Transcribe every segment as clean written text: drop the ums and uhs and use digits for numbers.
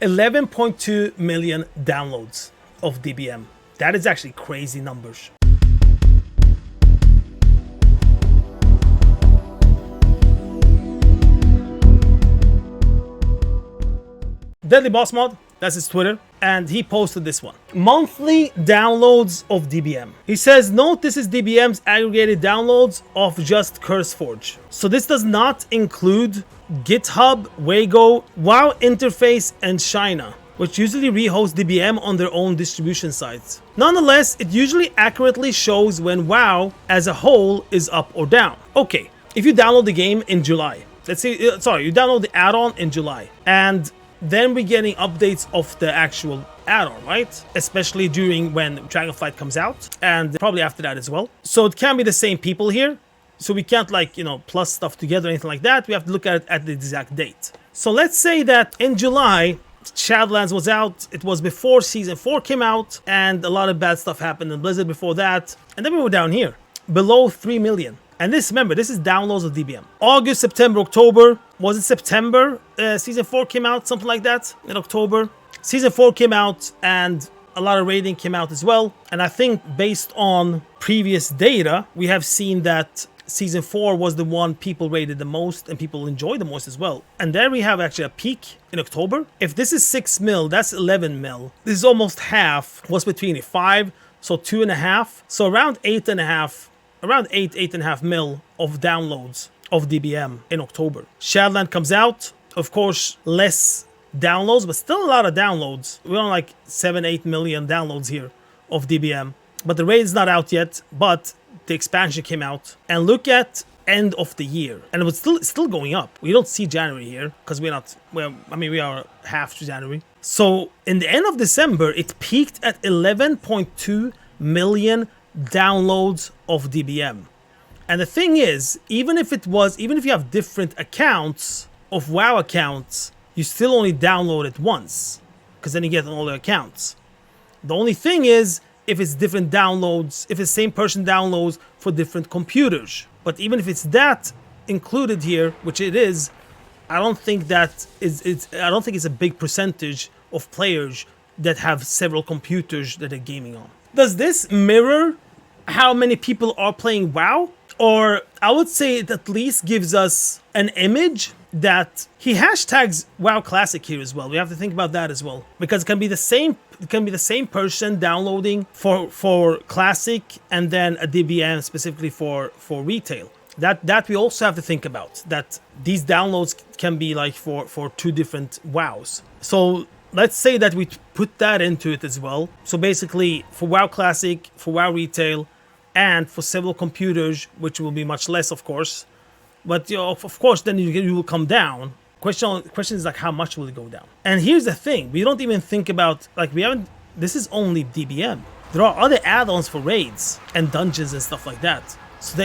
11.2 million downloads of DBM. That is actually crazy numbers. Deadly Boss Mod, that's his Twitter, and he posted this one. Monthly downloads of DBM. He says, note this is DBM's aggregated downloads of just CurseForge. So this does not include GitHub, Wago, WoW Interface, and China, which usually rehost DBM on their own distribution sites. Nonetheless, it usually accurately shows when WoW as a whole is up or down. Okay, if you download the game in July, let's say, you download the add-on in July, and then we're getting updates of the actual add-on, right? Especially during when Dragonflight comes out, and probably after that as well. So it can be the same people here. So we can't plus stuff together or anything like that. We have to look at it at the exact date. So let's say that in July, Shadowlands was out. It was before Season 4 came out, and a lot of bad stuff happened in Blizzard before that. And then we were down here, below 3 million. And this, remember, this is downloads of DBM. August, September, October. Was it September? Season 4 came out, something like that, in October. Season 4 came out, and a lot of rating came out as well. And I think based on previous data, we have seen that Season 4 was the one people rated the most and people enjoyed the most as well. And there we have actually a peak in October. If this is 6 mil, that's 11 mil. This is almost half. What's between it? 5, so 2.5. So around 8.5. Around 8.5 mil of downloads of DBM in October. Shadowland comes out, of course, less downloads, but still a lot of downloads. We're on like 7-8 million downloads here of DBM. But the raid's not out yet, but the expansion came out. And look at end of the year, and it was still going up. We don't see January here because we are half to January. So in the end of December, it peaked at 11.2 million downloads of DBM. And the thing is, even if you have different accounts of WoW accounts, you still only download it once, because then you get all the accounts. The only thing is, if it's different downloads, if the same person downloads for different computers. But even if it's that included here, which it is, I don't think it's a big percentage of players that have several computers that they're gaming on. Does this mirror how many people are playing WoW? Or I would say it at least gives us an image that he hashtags WoW Classic here as well. We have to think about that as well, because it can be the same person downloading for Classic and then a DBM specifically for retail. That we also have to think about, that these downloads can be like for two different WoWs. So let's say that we put that into it as well. So basically for WoW Classic, for WoW Retail, and for several computers, which will be much less, of course. But of course, then you will come down. Question is like, how much will it go down? And here's the thing: we don't even think about this is only DBM. There are other add-ons for raids and dungeons and stuff like that. So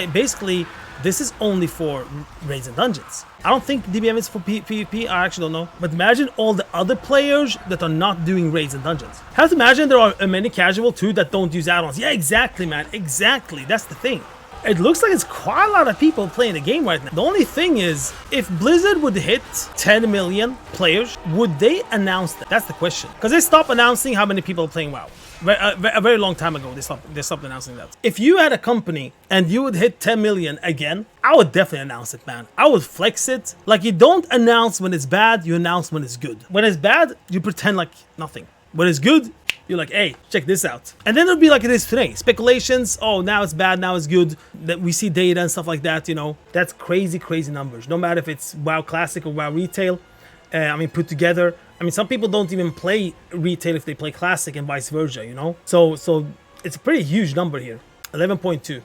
this is only for raids and dungeons. I don't think DBM is for PvP. I actually don't know. But imagine all the other players that are not doing raids and dungeons. Have to imagine there are many casual too that don't use add-ons. Yeah, exactly, man. Exactly. That's the thing. It looks like it's quite a lot of people playing the game right now. The only thing is, if Blizzard would hit 10 million players, would they announce that? That's the question. Because they stopped announcing how many people are playing WoW. A very long time ago, they stopped announcing that. If you had a company and you would hit 10 million again, I would definitely announce it, man. I would flex it. Like, you don't announce when it's bad, you announce when it's good. When it's bad, you pretend like nothing. When it's good, you're like, hey, check this out. And then it'll be like it is today. Speculations, oh, now it's bad, now it's good. That we see data and stuff like that, That's crazy, crazy numbers. No matter if it's WoW Classic or WoW Retail, put together. Some people don't even play Retail if they play Classic and vice versa, So it's a pretty huge number here. 11.2.